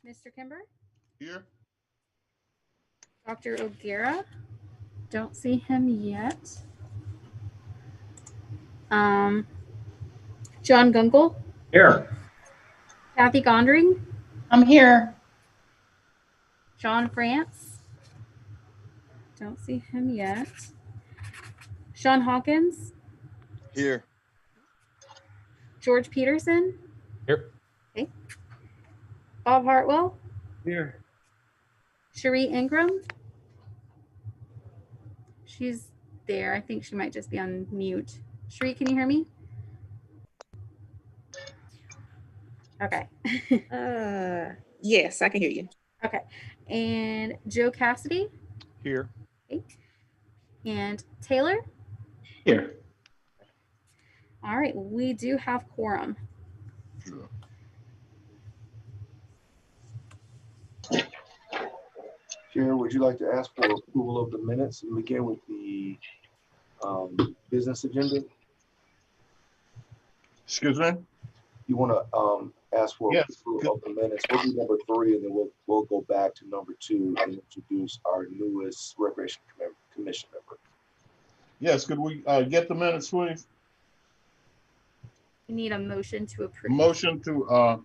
Mr. Kimber? Here. Dr. O'Gara? Don't see him yet. John Gunkel? Here. Kathy Gondring? I'm here. John France? Don't see him yet. Sean Hawkins? Here. George Peterson? Here. Okay. Bob Hartwell? Here. Cherie Ingram? She's there. I think she might just be on mute. Cherie, can you hear me? Okay. Yes, I can hear you. Okay. And Joe Cassidy? Here. Okay. And Taylor? Here. All right. We do have quorum. Sure. Chair, would you like to ask for approval of the minutes and begin with the business agenda? Excuse me? You want to ask for Yes. approval of the minutes? We'll do number 3, and then we'll go back to number 2 and introduce our newest Recreation Commission member. Yes, could we get the minutes, please? We need a motion to approve. Motion to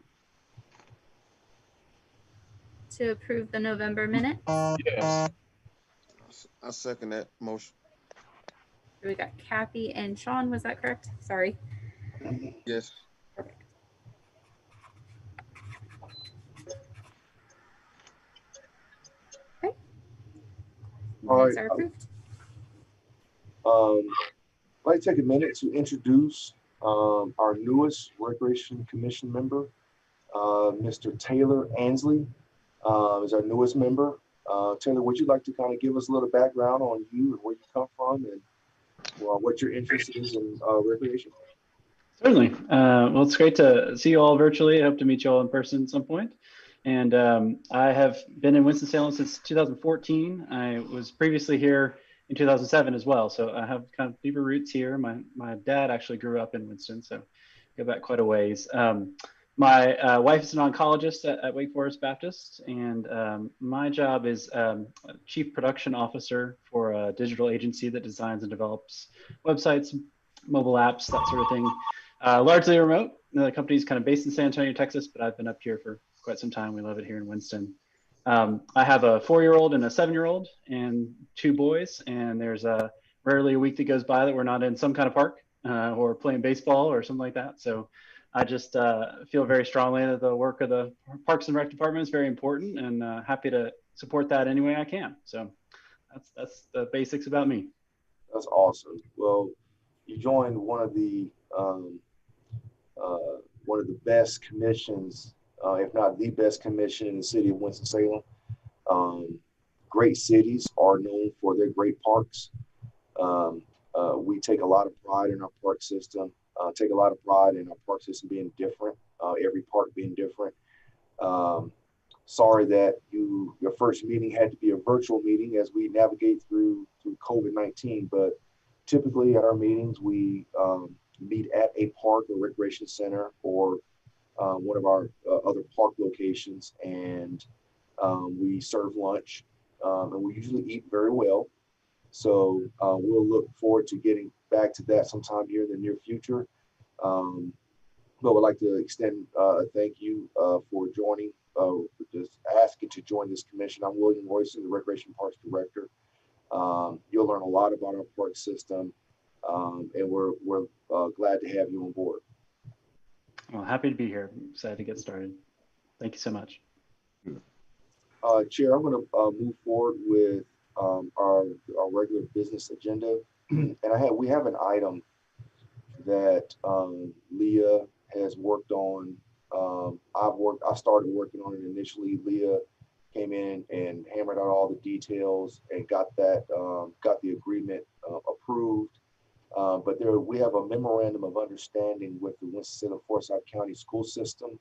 approve the November minute. yes. I second that motion. So we got Kathy and Sean. Was that correct? Sorry. Yes. Perfect. Okay. All Minutes right. are approved. I'd like to take a minute to introduce our newest Recreation Commission member, Mr. Taylor Ansley is our newest member. Taylor, would you like to kind of give us a little background on you and where you come from and what your interest is in recreation? Certainly. Well, it's great to see you all virtually. I hope to meet you all in person at some point. And I have been in Winston-Salem since 2014. I was previously here in 2007 as well. So I have kind of deeper roots here. My dad actually grew up in Winston, so go back quite a ways. My wife is an oncologist at Wake Forest Baptist, and my job is Chief Production Officer for a digital agency that designs and develops websites, mobile apps, that sort of thing. Largely remote. The company's kind of based in San Antonio, Texas, but I've been up here for quite some time. We love it here in Winston. I have a 4-year-old and a 7-year-old and 2 boys, and there's rarely a week that goes by that we're not in some kind of park or playing baseball or something like that. So I just feel very strongly that the work of the Parks and Rec Department is very important, and happy to support that any way I can. So that's the basics about me. That's awesome. Well, you joined one of the best commissions, if not the best commission in the city of Winston-Salem. Great cities are known for their great parks. We take a lot of pride in our park system. Take a lot of pride in our park system being different, every park being different. Sorry that your first meeting had to be a virtual meeting as we navigate through COVID-19, but typically at our meetings, we meet at a park or recreation center or one of our other park locations, and we serve lunch, and we usually eat very well. So we'll look forward to getting back to that sometime here in the near future. But would like to extend a thank you for joining, just asking to join this commission. I'm William Royson, the Recreation Parks Director. You'll learn a lot about our park system, and we're glad to have you on board. Well, happy to be here. I'm excited to get started. Thank you so much. Chair, I'm going to move forward with our regular business agenda, and we have an item that Leah has worked on. I started working on it initially. Leah came in and hammered out all the details and got the agreement approved. But we have a memorandum of understanding with the Winston-Salem Forsyth County School System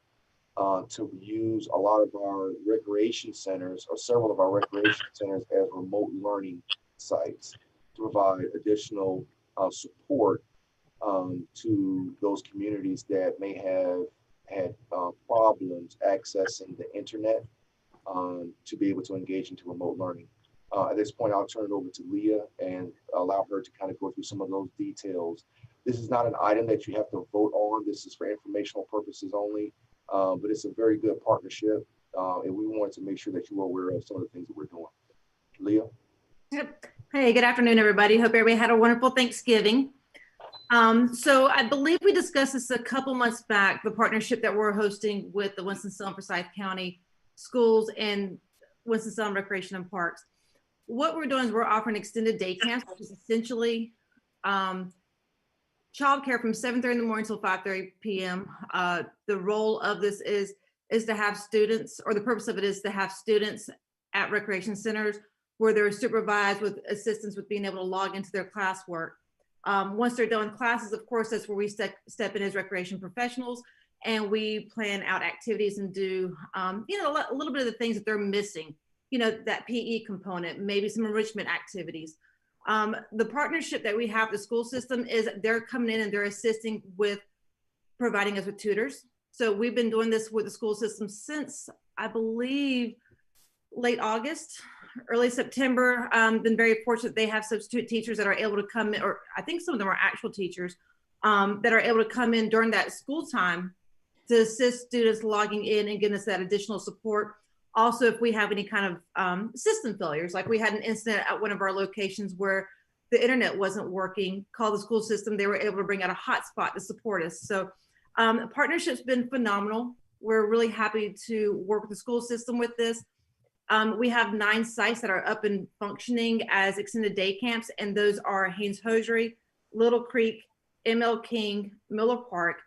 to use a lot of our recreation centers, or several of our recreation centers, as remote learning sites to provide additional support to those communities that may have had problems accessing the internet to be able to engage into remote learning. At this point, I'll turn it over to Leah and allow her to kind of go through some of those details. This is not an item that you have to vote on. This is for informational purposes only, but it's a very good partnership. And we wanted to make sure that you were aware of some of the things that we're doing. Leah? Yep. Hey, good afternoon, everybody. Hope everybody had a wonderful Thanksgiving. So I believe we discussed this a couple months back, the partnership that we're hosting with the Winston-Salem Forsyth County Schools and Winston-Salem Recreation and Parks. What we're doing is we're offering extended day camps, which is essentially childcare from 7:30 in the morning until 5:30 p.m. The role of this is to have students, or the purpose of it is to have students at recreation centers where they're supervised with assistance with being able to log into their classwork. Once they're done with classes, of course, that's where we step in as recreation professionals, and we plan out activities and do, you know, a little bit of the things that they're missing, you know, that PE component, maybe some enrichment activities. The partnership that we have with the school system is they're coming in and they're assisting with providing us with tutors. So we've been doing this with the school system since, I believe, late August, early September. Been very fortunate they have substitute teachers that are able to come in, or I think some of them are actual teachers that are able to come in during that school time to assist students logging in and giving us that additional support. Also, if we have any kind of system failures, like we had an incident at one of our locations where the internet wasn't working, call the school system, they were able to bring out a hotspot to support us. So the partnership's been phenomenal. We're really happy to work with the school system with this. We have 9 sites that are up and functioning as extended day camps, and those are Haynes Hosiery, Little Creek, ML King, Miller Park,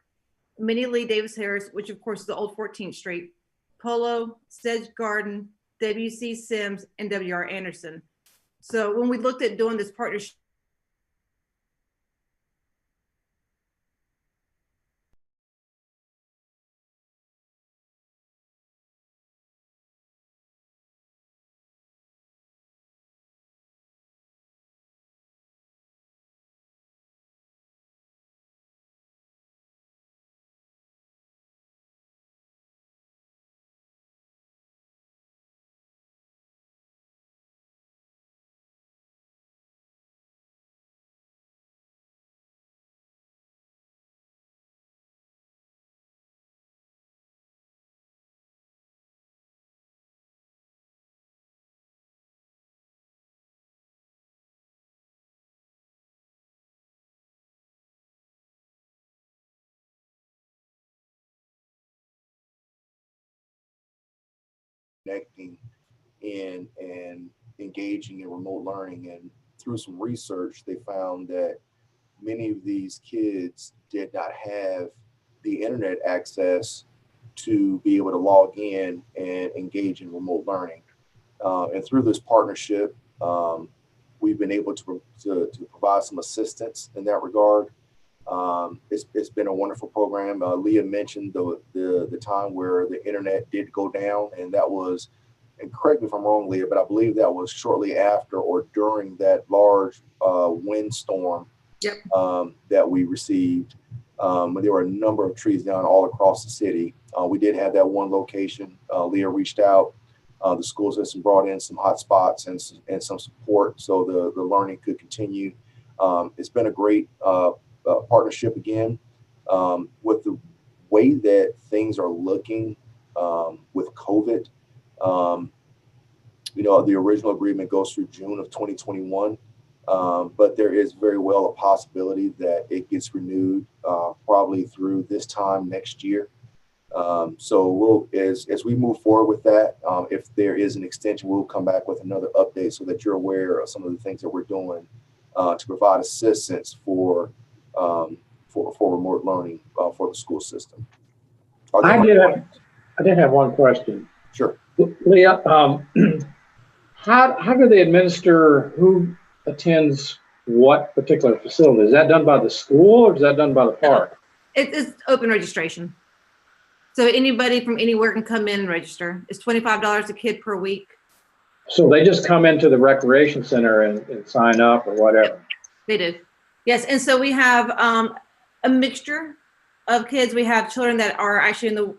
Minnie Lee Davis Harris, which of course is the old 14th Street, Polo, Sedge Garden, WC Sims, and WR Anderson. So when we looked at doing this partnership, Connecting in and engaging in remote learning. And through some research, they found that many of these kids did not have the internet access to be able to log in and engage in remote learning. And through this partnership, we've been able to provide some assistance in that regard. It's been a wonderful program. Leah mentioned the time where the internet did go down, and that was, and correct me if I'm wrong, Leah, but I believe that was shortly after or during that large windstorm. Yep. That we received. There were a number of trees down all across the city. We did have that one location. Leah reached out. The school system brought in some hot spots and some support so the learning could continue. It's been a great partnership again. With the way that things are looking with COVID, you know, the original agreement goes through June of 2021. But there is very well a possibility that it gets renewed probably through this time next year. So we'll, as we move forward with that, if there is an extension, we'll come back with another update so that you're aware of some of the things that we're doing to provide assistance for remote learning for the school system. I did have one question. Sure. Leah, how do they administer who attends what particular facility? Is that done by the school or is that done by the park? it's open registration. So anybody from anywhere can come in and register. It's $25 a kid per week. So they just come into the recreation center and sign up or whatever? They do. Yes, and so we have a mixture of kids. We have children that are actually in the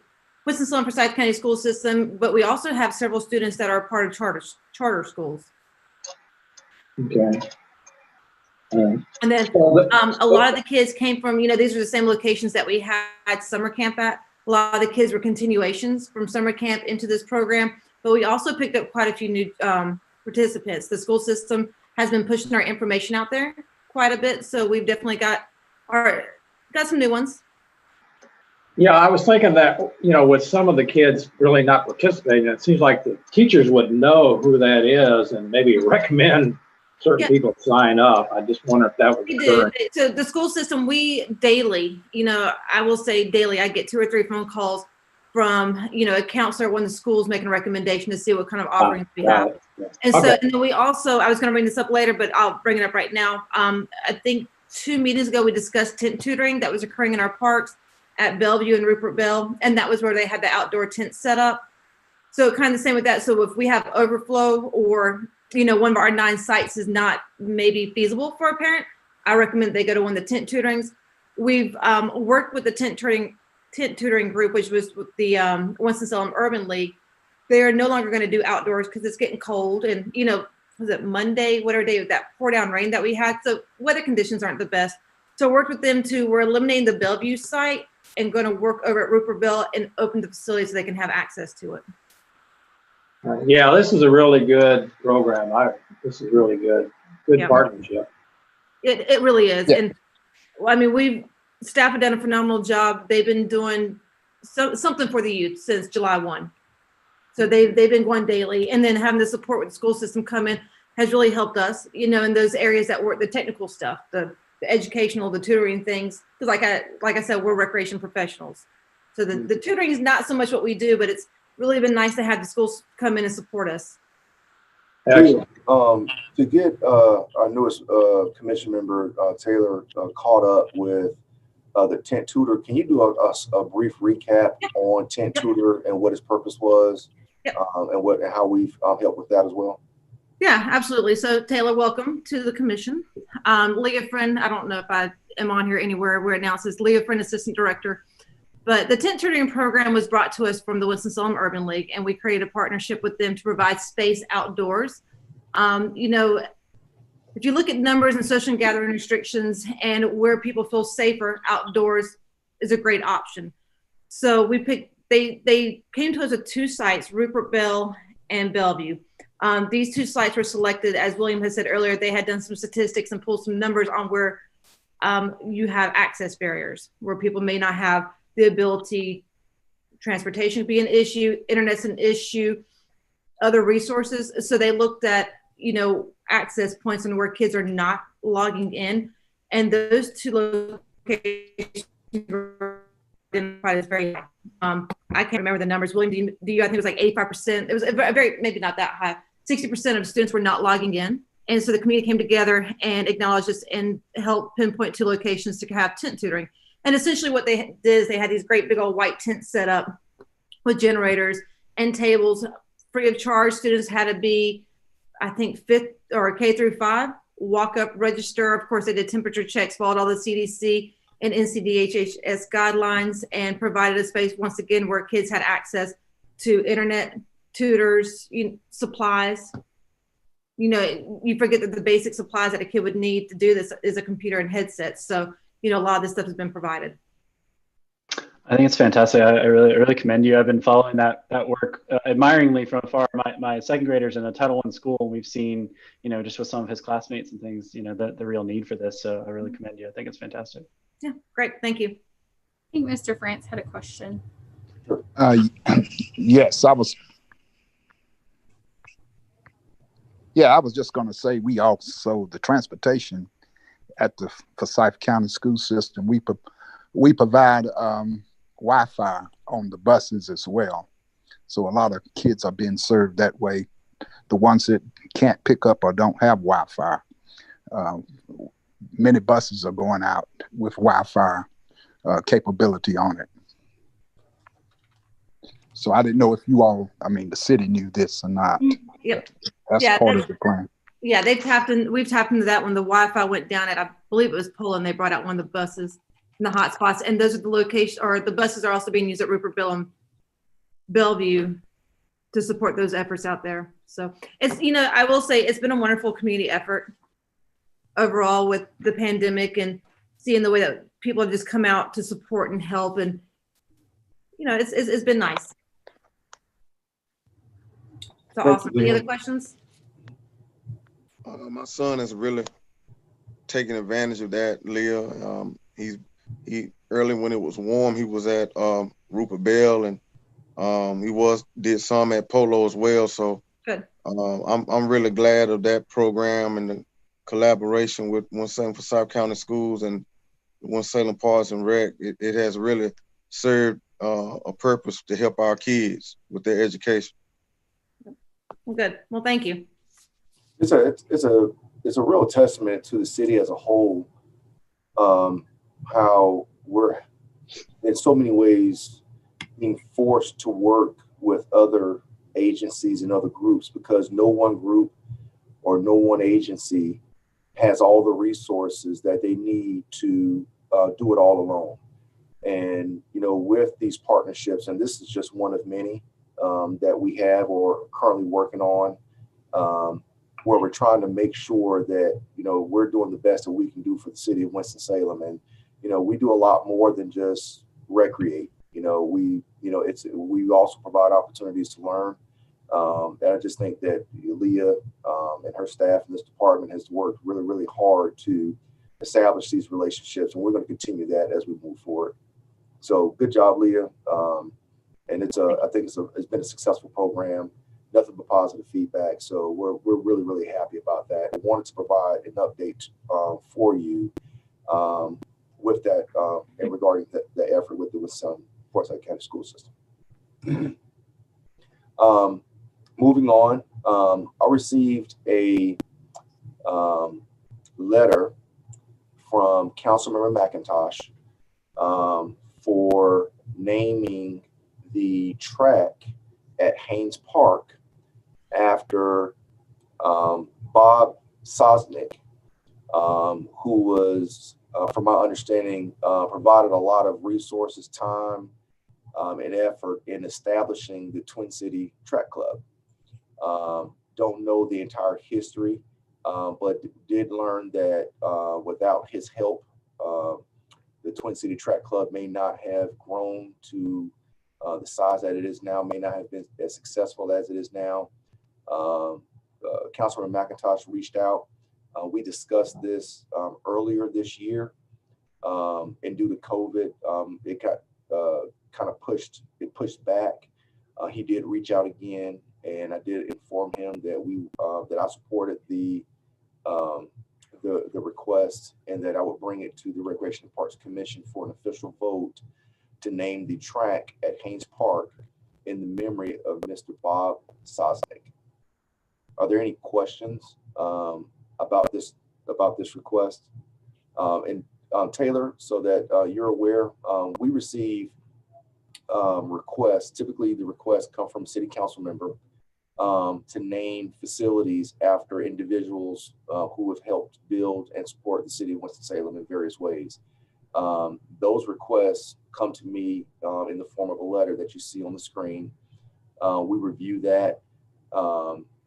Winston-Salem Forsyth County school system, but we also have several students that are part of charter schools. Okay. All right. And then a lot of the kids came from, these are the same locations that we had summer camp at. A lot of the kids were continuations from summer camp into this program, but we also picked up quite a few new participants. The school system has been pushing our information out there quite a bit, so we've definitely got some new ones. Yeah, I was thinking that, with some of the kids really not participating, it seems like the teachers would know who that is and maybe recommend certain people sign up. I just wonder if that was occurring. So the school system, we daily, I will say daily, I get 2 or 3 phone calls from, a counselor when the school's making a recommendation to see what kind of offerings we have. Yeah. And Okay. so, and then we also, I was going to bring this up later, but I'll bring it up right now. I think 2 meetings ago, we discussed tent tutoring that was occurring in our parks at Bellevue and Rupert Bell. And that was where they had the outdoor tent set up. So kind of the same with that. So if we have overflow or, one of our 9 sites is not maybe feasible for a parent, I recommend they go to one of the tent tutorings. We've worked with the tent tutoring group, which was with the Winston-Salem Urban League. They are no longer going to do outdoors because it's getting cold. And, was it Monday, whatever day, with that pour down rain that we had? So weather conditions aren't the best. So I worked with them we're eliminating the Bellevue site and going to work over at Rupert Bell and open the facility so they can have access to it. Yeah, this is a really good program. This is really good. Good Yeah. partnership. It really is. Yeah. And staff have done a phenomenal job. They've been doing something for the youth since July 1. So they've been going daily, and then having the support with the school system come in has really helped us, in those areas that work, the technical stuff, the educational, the tutoring things. Because like I said, we're recreation professionals. So the tutoring is not so much what we do, but it's really been nice to have the schools come in and support us. Excellent. To get our newest commission member, Taylor, caught up with the tent tutor, can you do a brief recap on tent tutor and what its purpose was, and how we've helped with that as well? Yeah, absolutely. So Taylor, welcome to the commission. Leah Friend, I don't know if I am on here anywhere where it now says Leah Friend, Assistant Director. But the tent tutoring program was brought to us from the Winston-Salem Urban League, and we created a partnership with them to provide space outdoors. If you look at numbers and social gathering restrictions and where people feel safer, outdoors is a great option. So they came to us with 2 sites, Rupert Bell and Bellevue. These 2 sites were selected, as William has said earlier, they had done some statistics and pulled some numbers on where you have access barriers, where people may not have the ability, transportation to be an issue, internet's an issue, other resources. So they looked at, access points and where kids are not logging in. And those 2 locations were identified as very high. I can't remember the numbers. William, do you, I think it was like 85%. It was a very, maybe not that high. 60% of students were not logging in. And so the community came together and acknowledged this and helped pinpoint 2 locations to have tent tutoring. And essentially what they did is they had these great big old white tents set up with generators and tables free of charge. Students had to be, I think, 5th or K through 5, walk up, register. Of course, they did temperature checks, followed all the CDC and NCDHHS guidelines, and provided a space once again where kids had access to internet, tutors, supplies. You forget that the basic supplies that a kid would need to do this is a computer and headset. So, a lot of this stuff has been provided. I think it's fantastic. I really commend you. I've been following that work admiringly from afar. My second graders in a Title I school, and we've seen, just with some of his classmates and things, the real need for this. So I really commend you. I think it's fantastic. Yeah, great. Thank you. I think Mr. France had a question. Yes, I was just going to say, we also, the transportation at the Forsyth County school system, we provide Wi-Fi on the buses as well. So a lot of kids are being served that way. The ones that can't pick up or don't have Wi-Fi, many buses are going out with Wi-Fi capability on it. So I didn't know if you all, the city knew this or not. Yep. That's part of the plan. Yeah, we've tapped into that when the Wi-Fi went down at, I believe it was Poland, they brought out one of the buses. the hot spots. And those are the location, or the buses are also being used at Rupertville and Bellevue to support those efforts out there. So it's, I will say it's been a wonderful community effort overall with the pandemic, and seeing the way that people have just come out to support and help. And, it's been nice. So awesome. Any other questions? My son has really taken advantage of that, Leah. He early when it was warm, he was at Rupert Bell, and he did some at Polo as well. So good. I'm really glad of that program and the collaboration with Winston-Salem for South County Schools and Winston-Salem Parks and Rec. It has really served a purpose to help our kids with their education. Well, good. Well, thank you. It's a real testament to the city as a whole, how we're in so many ways being forced to work with other agencies and other groups, because no one group or no one agency has all the resources that they need to do it all alone. And, with these partnerships, and this is just one of many that we have or currently working on, where we're trying to make sure that, we're doing the best that we can do for the city of Winston-Salem. And, we do a lot more than just recreate. We also provide opportunities to learn. And I just think that Leah and her staff in this department has worked really, really hard to establish these relationships, and we're going to continue that as we move forward. So good job, Leah. And I think it's been a successful program. Nothing but positive feedback. So we're really, really happy about that. I wanted to provide an update for you with that and regarding the effort with the Winston-Salem County school system. Moving on, I received a letter from Councilmember McIntosh for naming the track at Haynes Park after Bob Sosnick, who was, from my understanding, provided a lot of resources, time, and effort in establishing the Twin City Track Club. Don't know the entire history, but did learn that without his help, the Twin City Track Club may not have grown to the size that it is now, may not have been as successful as it is now. Councilman McIntosh reached out. We discussed this earlier this year, and due to COVID, it got kind of pushed back. He did reach out again, and I did inform him that that I supported the request, and that I would bring it to the Recreation and Parks Commission for an official vote to name the track at Haynes Park in the memory of Mr. Bob Sosnick. Are there any questions about this request? And Taylor, so that you're aware, we receive requests. Typically, the requests come from a city council member to name facilities after individuals who have helped build and support the city of Winston-Salem in various ways. Those requests come to me in the form of a letter that you see on the screen. We review that,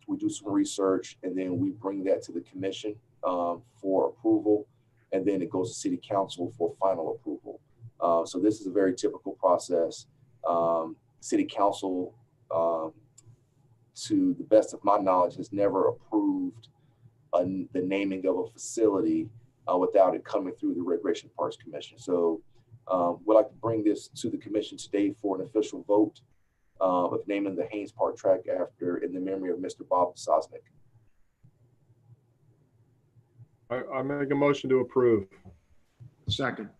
we do some research, and then we bring that to the commission for approval, and then it goes to city council for final approval. So this is a very typical process. City council, to the best of my knowledge, has never approved the naming of a facility without it coming through the Recreation Parks Commission. So we'd like to bring this to the commission today for an official vote of naming the Haynes Park track in the memory of Mr. Bob Sosnick. I make a motion to approve. Second.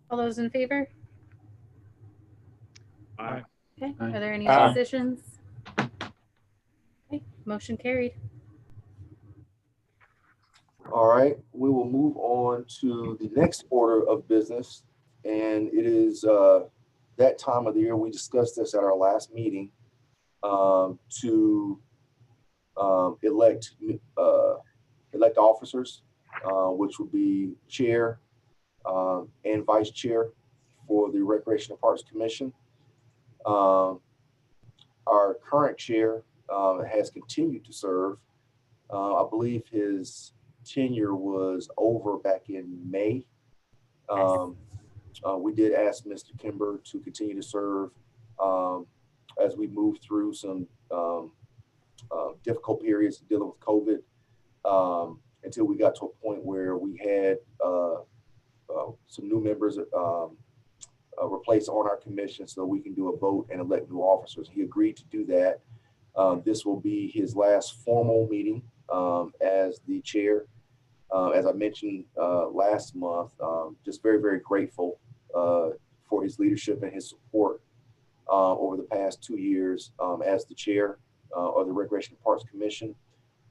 All those in favor? Aye. Okay, Aye. are there any Aye. oppositions? Okay, motion carried. All right, we will move on to the next order of business, and it is that time of the year. We discussed this at our last meeting to elect officers which will be chair and vice chair for the Recreation and Parks Commission. Our current chair has continued to serve. I believe his tenure was over back in May. We did ask Mr. Kimber to continue to serve as we move through some difficult periods dealing with COVID until we got to a point where we had some new members replaced on our commission so we can do a vote and elect new officers. He agreed to do that. This will be his last formal meeting as the chair. As I mentioned last month, just very, very grateful for his leadership and his support over the past 2 years as the chair of the Recreation and Parks Commission.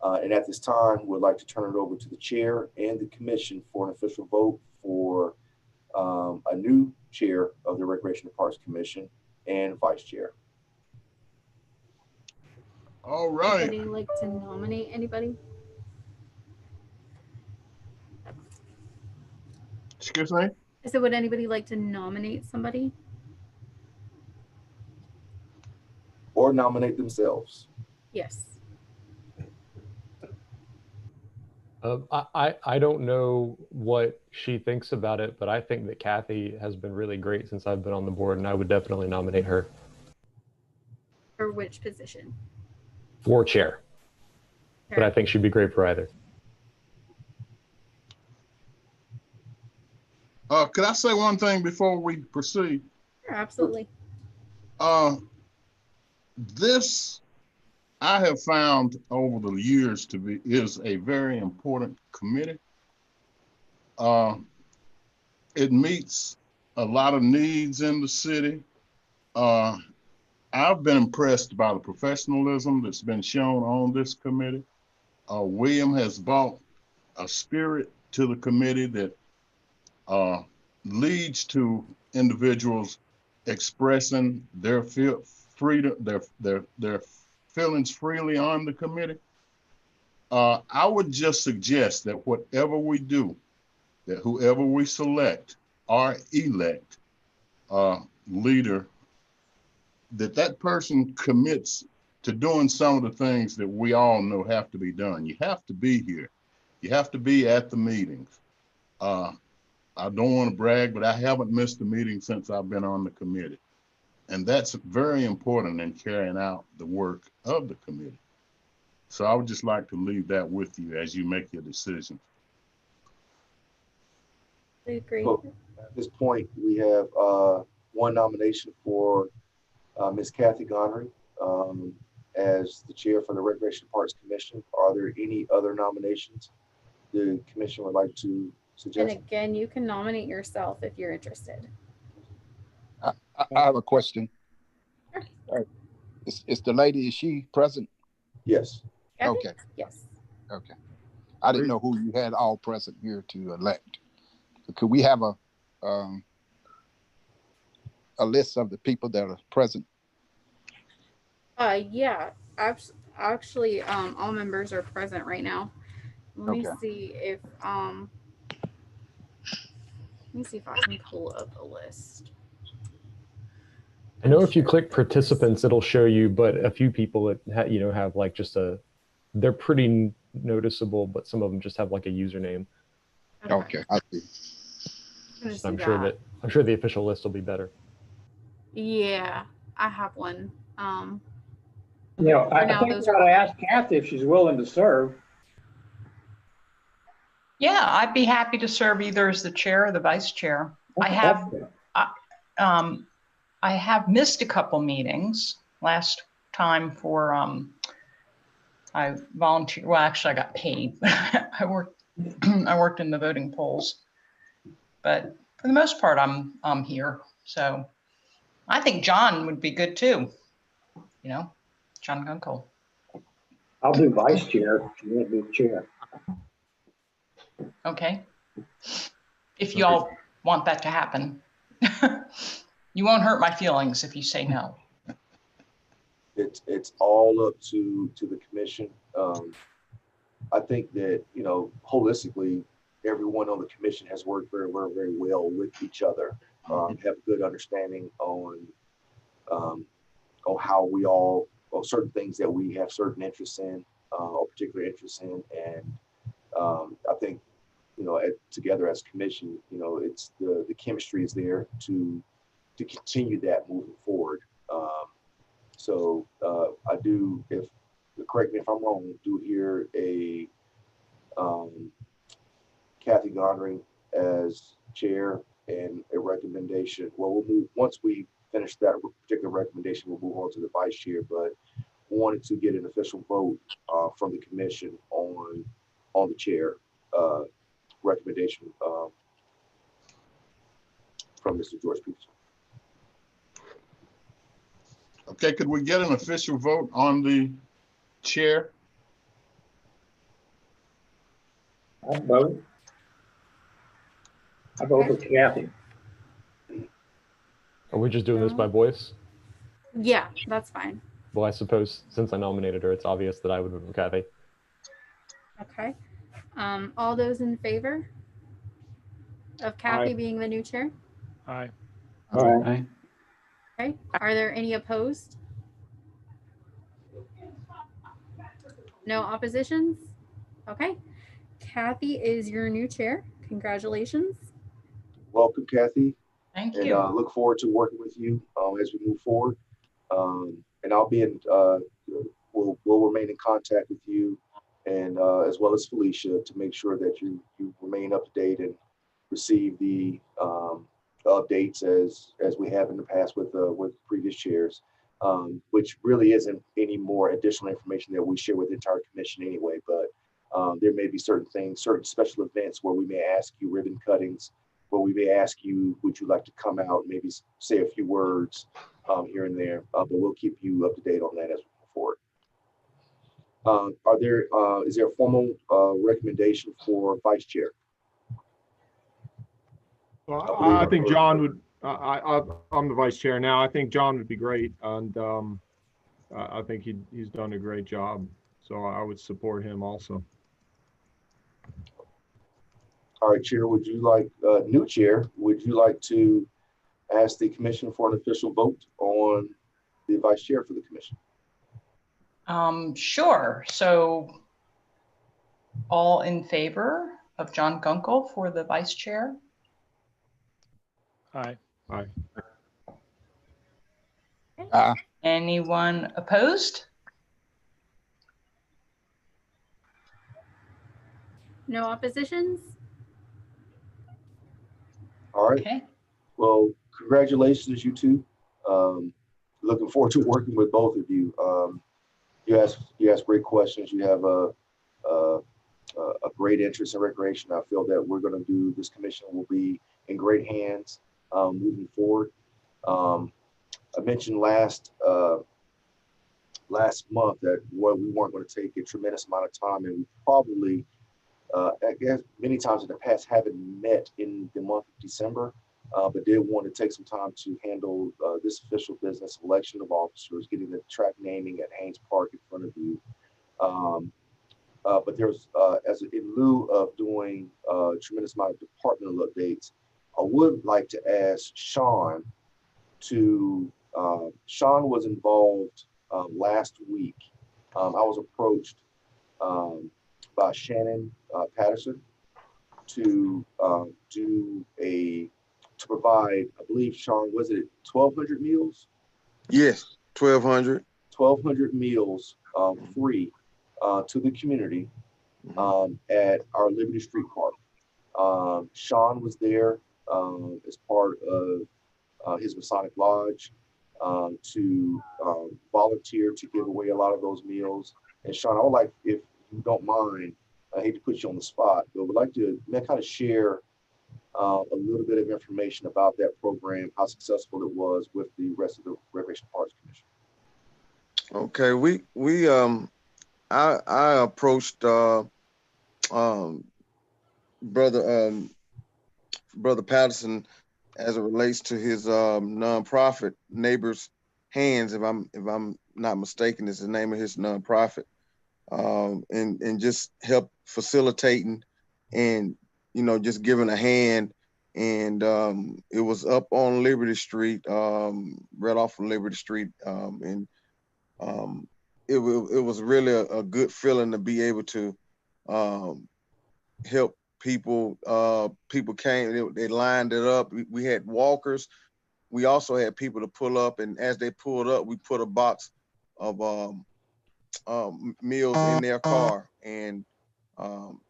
And at this time, we'd like to turn it over to the chair and the commission for an official vote for a new chair of the Recreation and Parks Commission and vice chair. All right. Would anybody like to nominate anybody? Excuse me? I said, would anybody like to nominate somebody? Or nominate themselves. Yes. I don't know what she thinks about it, but I think that Kathy has been really great since I've been on the board, and I would definitely nominate her For which position? for chair. But I think she'd be great for either. Could I say one thing before we proceed? Sure, absolutely. This I have found over the years to be is a very important committee. It meets a lot of needs in the city. I've been impressed by the professionalism that's been shown on this committee. William has brought a spirit to the committee that leads to individuals expressing their freedom, their feelings freely on the committee. I would just suggest that whatever we do, that whoever we select or elect leader, that person commits to doing some of the things that we all know have to be done. You have to be here. You have to be at the meetings. I don't want to brag, but I haven't missed a meeting since I've been on the committee. And that's very important in carrying out the work of the committee. So I would just like to leave that with you as you make your decisions. I agree. So at this point, we have one nomination for Ms. Kathy Gonnery as the chair for the Recreation and Parks Commission. Are there any other nominations the commission would like to suggest? And again, you can nominate yourself if you're interested. I have a question. Sure. All right. Is the lady, is she present? Yes. Kathy? Okay. Yes. Okay. I didn't know who you had all present here to elect. Could we have a list of the people that are present? Yeah. Actually, all members are present right now. Let me see if I can pull up a list. I know if you click participants, it'll show you, but a few people that have like just they're pretty noticeable, but some of them just have like a username. Okay, I see. I'm sure the official list will be better. Yeah, I have one. I think we ought to ask Kathy if she's willing to serve. Yeah, I'd be happy to serve either as the chair or the vice chair. I have missed a couple meetings. Last time for I volunteered. Well, actually, I got paid. I worked in the voting polls, but for the most part, I'm here. So I think John would be good too. John Gunkel. I'll do vice chair. You want to do chair. Okay. If you all want that to happen. You won't hurt my feelings if you say no. It's all up to the commission. I think that, holistically, everyone on the commission has worked very, very, very well with each other, have a good understanding on how we all, on certain things that we have certain interests in, or particular interests in. And I think, together as a commission, it's the chemistry is there to continue that moving forward. So I do, correct me if I'm wrong, do hear a Kathy Gondring as chair and a recommendation. Well, we'll move, once we finish that particular recommendation, we'll move on to the vice chair, but wanted to get an official vote from the commission on the chair recommendation from Mr. George Peterson. Okay, could we get an official vote on the chair? I vote for Kathy. Are we just doing this by voice? Yeah, that's fine. Well, I suppose since I nominated her, it's obvious that I would vote for Kathy. Okay. All those in favor of Kathy being the new chair? Aye. All right. Aye. Okay. Are there any opposed? No oppositions? Okay. Kathy is your new chair. Congratulations. Welcome, Kathy. Thank And you. look forward to working with you as we move forward. And I'll be in, we'll remain in contact with you, and as well as Felicia, to make sure that you remain up to date and receive the updates as we have in the past with previous chairs, which really isn't any more additional information that we share with the entire commission anyway. But there may be certain things, certain special events where we may ask you ribbon cuttings, where we may ask you, would you like to come out, maybe say a few words here and there, but we'll keep you up to date on that as we move forward. Is there a formal recommendation for vice chair? Well, I think John would, I'm the vice chair now. I think John would be great. And I think he's done a great job. So I would support him also. All right, Chair, would you like, new Chair, would you like to ask the commission for an official vote on the vice chair for the commission? Sure. So all in favor of John Gunkel for the vice chair? Aye. Aye. Anyone opposed? No oppositions? All right. Okay. Well, congratulations, you two. Looking forward to working with both of you. You ask great questions. You have a great interest in recreation. I feel that we're going to do, this commission will be in great hands moving forward. I mentioned last month that we weren't going to take a tremendous amount of time, and we probably, I guess many times in the past, haven't met in the month of December, but did want to take some time to handle this official business, election of officers, getting the track naming at Haynes Park in front of you. But there's, in lieu of doing a tremendous amount of departmental updates, I would like to ask Sean to, Sean was involved last week. I was approached by Shannon Patterson to provide, I believe, Sean, was it 1,200 meals? Yes, 1,200. 1,200 meals free to the community at our Liberty Street Park. Sean was there as part of his Masonic Lodge to volunteer to give away a lot of those meals. And Sean, I would like, if you don't mind, I hate to put you on the spot, but would like to kind of share a little bit of information about that program, how successful it was with the rest of the Recreation Parks Commission. Okay, I approached Brother Patterson as it relates to his nonprofit, Neighbors Hands, if I'm not mistaken, is the name of his nonprofit, and just help facilitating and just giving a hand. And it was up on Liberty Street, right off of Liberty Street. And it was really a good feeling to be able to help people. People came, they lined it up. We had walkers. We also had people to pull up, and as they pulled up, we put a box of meals in their car. And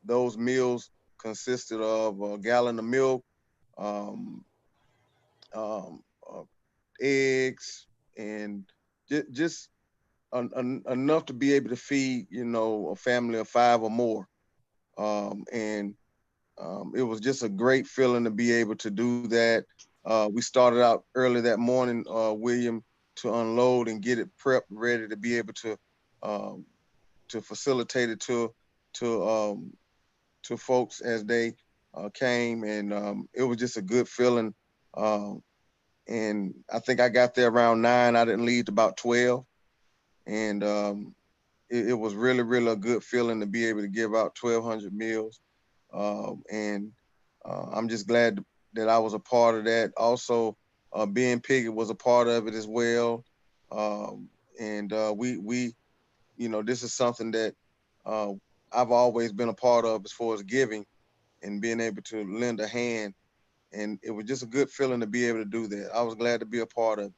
those meals consisted of a gallon of milk, eggs, and just enough to be able to feed, a family of 5 or more. And it was just a great feeling to be able to do that. We started out early that morning, William, to unload and get it prepped, ready to be able to facilitate it to folks as they came. And it was just a good feeling. And I think I got there around 9. I didn't leave about 12. And it was really, really a good feeling to be able to give out 1,200 meals. And I'm just glad that I was a part of that. Also, Ben Piggott was a part of it as well. And we, this is something that I've always been a part of as far as giving and being able to lend a hand. And it was just a good feeling to be able to do that. I was glad to be a part of it.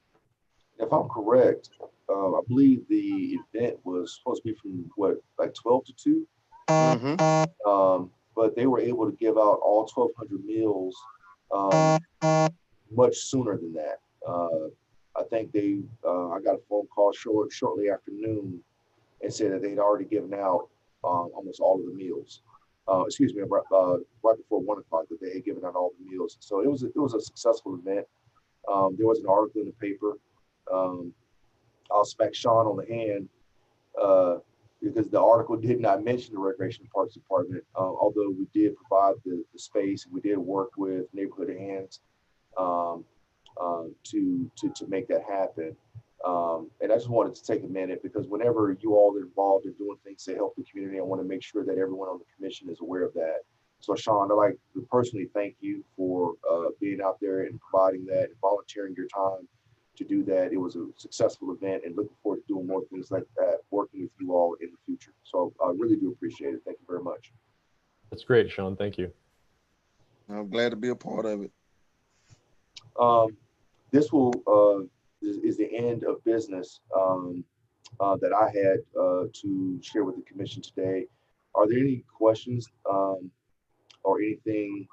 If I'm correct, I believe the event was supposed to be from like 12 to 2. Mm-hmm. But they were able to give out all 1,200 meals much sooner than that. I think I got a phone call shortly after noon and said that they'd already given out almost all of the meals. Excuse me, right before 1 o'clock, that they had given out all the meals. So it was a successful event. There was an article in the paper. I'll smack Sean on the hand because the article did not mention the Recreation and Parks Department, although we did provide the space and we did work with Neighborhood Hands to make that happen. And I just wanted to take a minute because whenever you all are involved in doing things to help the community, I want to make sure that everyone on the commission is aware of that. So Sean, I'd like to personally thank you for being out there and providing that and volunteering your time to do that. It was a successful event and looking forward to doing more things like that, working with you all in the future. So I really do appreciate it. Thank you very much. That's great, Sean. Thank you. I'm glad to be a part of it. This is the end of business that I had to share with the commission today. Are there any questions or anything,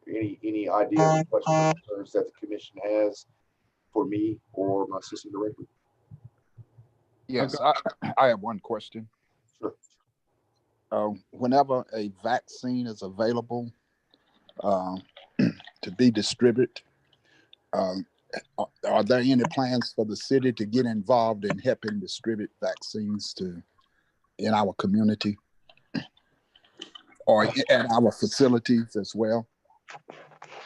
any ideas or questions or concerns that the commission has for me or my assistant director? Yes, I have one question. Sure. Whenever a vaccine is available to be distributed, are there any plans for the city to get involved in helping distribute vaccines in our community or at our facilities as well?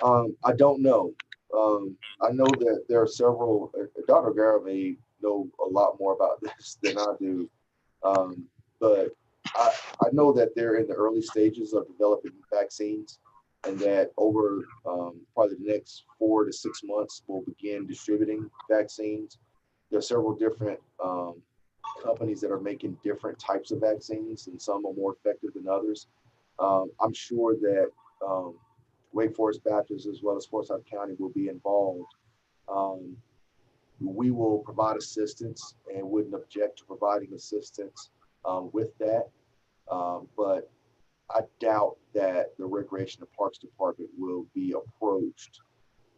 I don't know. I know that there are several. Dr. Guerra may know a lot more about this than I do, but I know that they're in the early stages of developing vaccines, and that over probably the next 4 to 6 months, we'll begin distributing vaccines. There are several different companies that are making different types of vaccines, and some are more effective than others. I'm sure that Wake Forest Baptist as well as Forsyth County will be involved. We will provide assistance and wouldn't object to providing assistance with that. But I doubt that the Recreation and Parks Department will be approached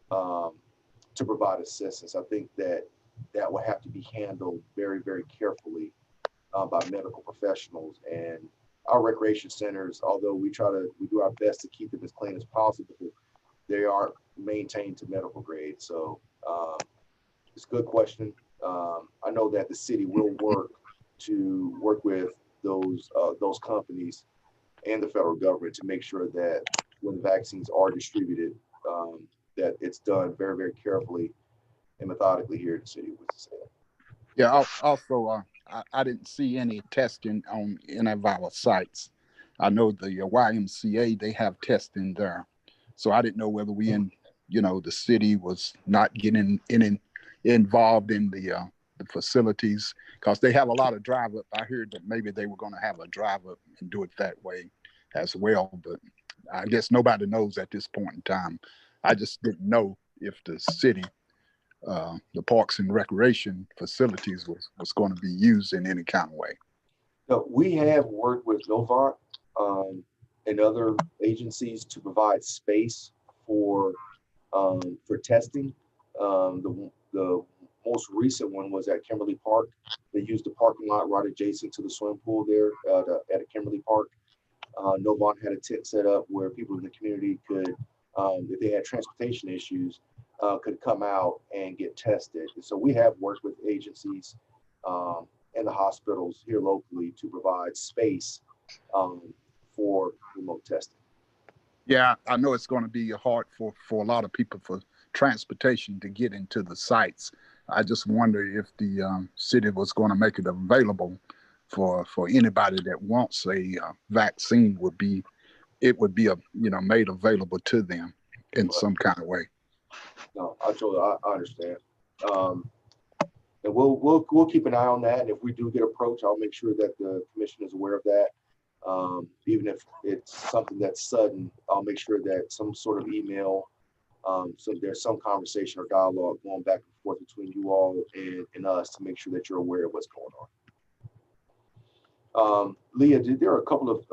to provide assistance. I think that will have to be handled very, very carefully by medical professionals. And our recreation centers, although we do our best to keep them as clean as possible, they aren't maintained to medical grade. So it's a good question. I know that the city will work with those companies and the federal government to make sure that when vaccines are distributed, that it's done very, very carefully and methodically here in the city of Winston-Salem. Yeah, also, I didn't see any testing on any of our sites. I know the YMCA, they have testing there. So I didn't know whether the city was not getting involved in the facilities, because they have a lot of drive up. I heard that maybe they were going to have a drive up and do it that way as well, but I guess nobody knows at this point in time. I just didn't know if the city, the Parks and Recreation facilities was going to be used in any kind of way. No, we have worked with Novant and other agencies to provide space for testing. The most recent one was at Kimberly Park. They used the parking lot right adjacent to the swimming pool there at Kimberly Park. Novant had a tent set up where people in the community could, if they had transportation issues, could come out and get tested. And so we have worked with agencies and the hospitals here locally to provide space for remote testing. Yeah, I know it's going to be hard for a lot of people for transportation to get into the sites. I just wonder if the city was going to make it available for anybody that wants a vaccine. It would be made available to them in some kind of way. No, I understand. And we'll keep an eye on that. And if we do get approached, I'll make sure that the commission is aware of that. Even if it's something that's sudden, I'll make sure that some sort of email, so there's some conversation or dialogue going back and forth between you all and us to make sure that you're aware of what's going on. Leah, there are a couple of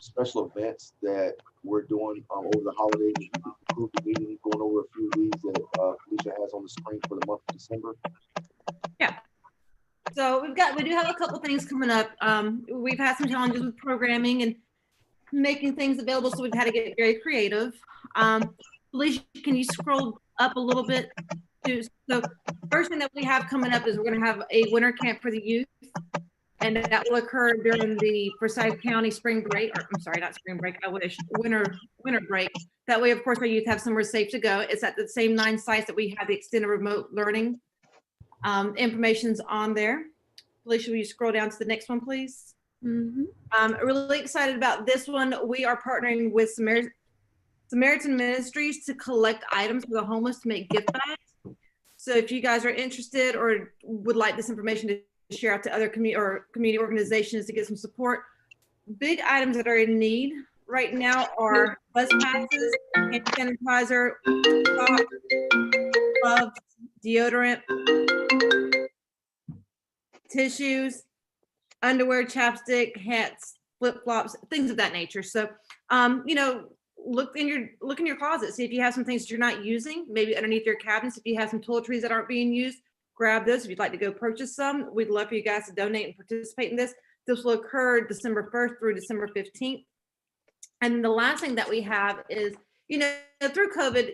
special events that we're doing over the holidays. We conclude the meeting going over a few of these that Felicia has on the screen for the month of December. Yeah. So we do have a couple things coming up. We've had some challenges with programming and making things available, so we've had to get very creative. Felicia, can you scroll up a little bit? So first thing that we have coming up is we're going to have a winter camp for the youth, and that will occur during the Forsyth County spring break. Or, I'm sorry, not spring break. I wish winter break. That way, of course, our youth have somewhere safe to go. It's at the same 9 sites that we have the extended remote learning. Information's on there. Felicia, will you scroll down to the next one, please? Mm-hmm. I'm really excited about this one. We are partnering with Samaritan Ministries to collect items for the homeless to make gift bags. So if you guys are interested or would like this information to share out to other community organizations to get some support, big items that are in need right now are bus passes, hand sanitizer, gloves, deodorant, tissues, underwear, chapstick, hats, flip-flops, things of that nature. So, look in your closet, see if you have some things that you're not using, maybe underneath your cabinets. If you have some toiletries that aren't being used, grab those. If you'd like to go purchase some, we'd love for you guys to donate and participate in this. This will occur December 1st through December 15th. And the last thing that we have is, through COVID,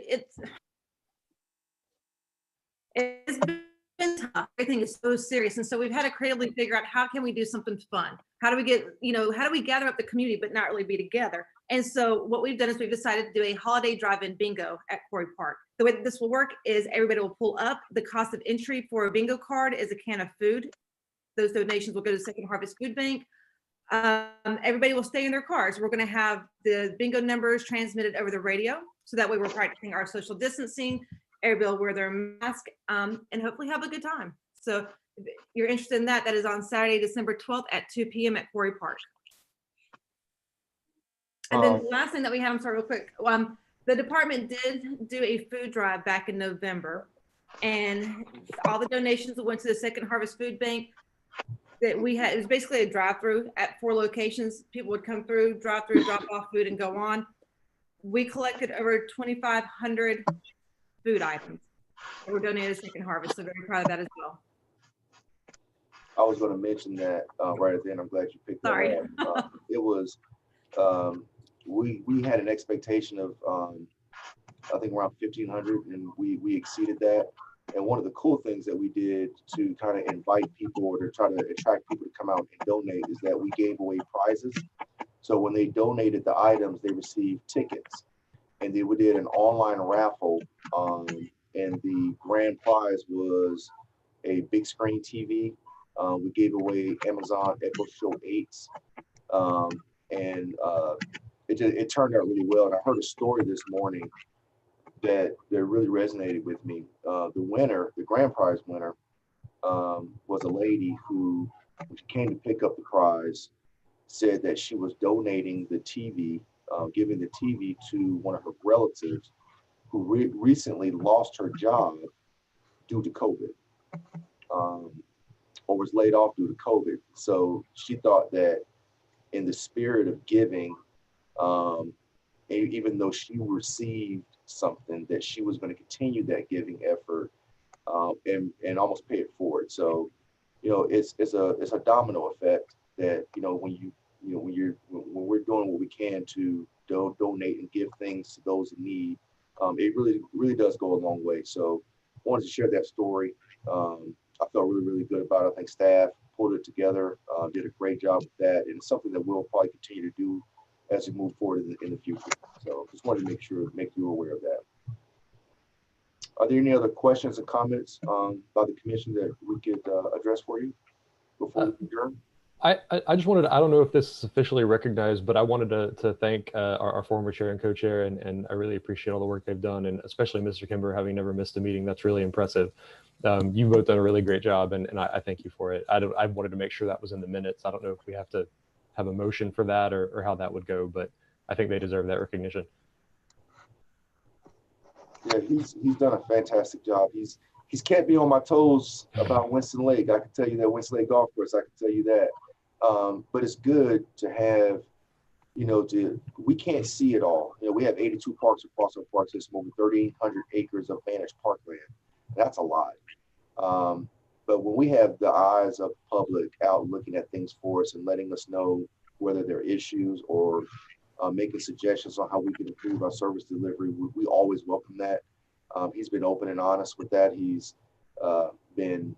it's been tough. Everything is so serious. And so we've had to creatively figure out, how can we do something fun? How do we gather up the community, but not really be together? And so what we've done is we've decided to do a holiday drive-in bingo at Quarry Park. The way that this will work is everybody will pull up. The cost of entry for a bingo card is a can of food. Those donations will go to the Second Harvest Food Bank. Everybody will stay in their cars. We're going to have the bingo numbers transmitted over the radio. So that way we're practicing our social distancing. Everybody will wear their mask and hopefully have a good time. So if you're interested in that, that is on Saturday, December 12th at 2 p.m. at Quarry Park. And then the last thing that we had, I'm sorry, real quick. The department did do a food drive back in November, and all the donations that went to the Second Harvest Food Bank that we had, it was basically a drive-through at 4 locations. People would come through, drive-through, drop off food, and go on. We collected over 2,500 food items that were donated to Second Harvest. So very proud of that as well. I was going to mention that right at the end. I'm glad you picked that up. It was, we had an expectation of, I think around 1,500, and we exceeded that. And one of the cool things that we did to kind of invite people or to try to attract people to come out and donate is that we gave away prizes. So when they donated the items, they received tickets. And then we did an online raffle, and the grand prize was a big screen TV. We gave away Amazon Echo Show 8s. And it turned out really well. And I heard a story this morning that really resonated with me. The grand prize winner, was a lady who, when she came to pick up the prize, said that she was donating the TV, giving the TV to one of her relatives who recently lost her job due to COVID, or was laid off due to COVID. So she thought that in the spirit of giving, even though she received something, that she was going to continue that giving effort, and almost pay it forward. So, it's a domino effect that, when we're doing what we can to donate and give things to those in need, it really does go a long way. So I wanted to share that story. I felt really good about it. I think staff pulled it together, did a great job with that, and it's something that we'll probably continue to do as we move forward in the future. So just wanted to make you aware of that. Are there any other questions or comments by the commission that we could address for you before we adjourn? I just wanted, I don't know if this is officially recognized, but I wanted to thank our former chair and co-chair, and I really appreciate all the work they've done, and especially Mr. Kimber, having never missed a meeting. That's really impressive. You both done a really great job, and I thank you for it. I wanted to make sure that was in the minutes. I don't know if we have to have a motion for that or how that would go, but I think they deserve that recognition. Yeah, he's done a fantastic job. He's kept me on my toes about Winston Lake. I can tell you that Winston Lake Golf Course, I can tell you that. But it's good to have, we can't see it all. We have 82 parks across our park system, over 3,800 acres of managed parkland. That's a lot. But when we have the eyes of the public out looking at things for us and letting us know whether there are issues or making suggestions on how we can improve our service delivery, we always welcome that. He's been open and honest with that. He's been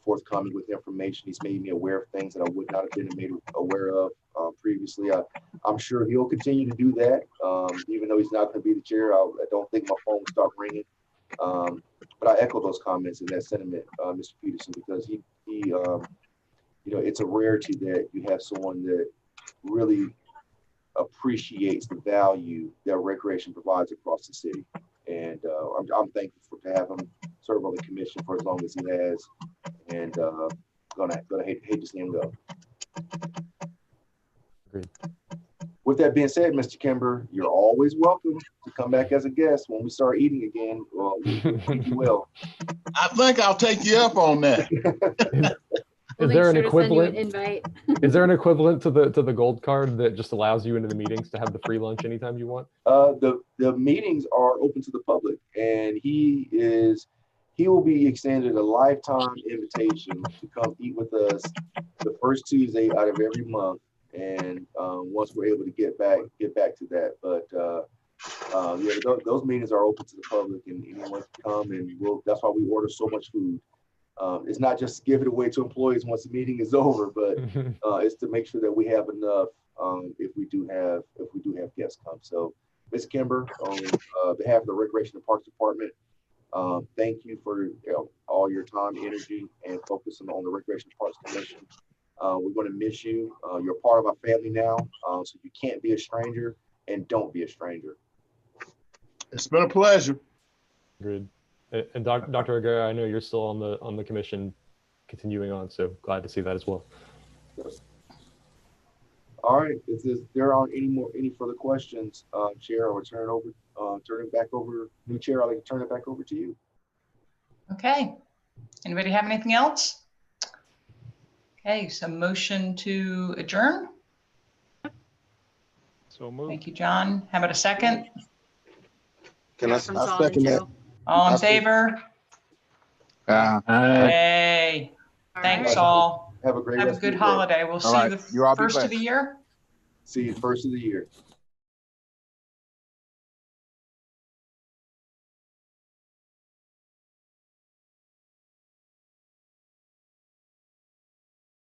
forthcoming with information. He's made me aware of things that I would not have been made aware of previously. I'm sure he'll continue to do that, even though he's not going to be the chair. I don't think my phone will start ringing. But I echo those comments and that sentiment, Mr. Peterson, because he it's a rarity that you have someone that really appreciates the value that recreation provides across the city. And I'm thankful to have him serve on the commission for as long as he has, and gonna hate to see him go. Agreed. With that being said, Mr. Kimber, you're always welcome to come back as a guest when we start eating again. Well, you will. I think I'll take you up on that. Is there an equivalent? Invite. Is there an equivalent to the gold card that just allows you into the meetings to have the free lunch anytime you want? The meetings are open to the public, and he will be extended a lifetime invitation to come eat with us the first Tuesday out of every month. And once we're able to get back to that, but yeah, those meetings are open to the public, and anyone can come, and that's why we order so much food. It's not just to give it away to employees once the meeting is over, but it's to make sure that we have enough if we do have guests come. So, Ms. Kimber, on behalf of the Recreation and Parks Department, thank you for all your time, energy, and focusing on the Recreation and Parks Commission. We're going to miss you. You're part of our family now, so you can't be a stranger, and don't be a stranger. It's been a pleasure. Agreed. And Dr. Aguirre, I know you're still on the commission, continuing on, so glad to see that as well. All right. If there aren't any further questions, Chair, I will turn it back over. New Chair, I'd like to turn it back over to you. Okay. Anybody have anything else? Okay, so motion to adjourn. So moved. Thank you, John. How about a second? Can I second that? All in favor? Yay. Thanks all. Have a great Have a rest good of your day. holiday. We'll see you the You all be first of blessed. the year. See you first of the year.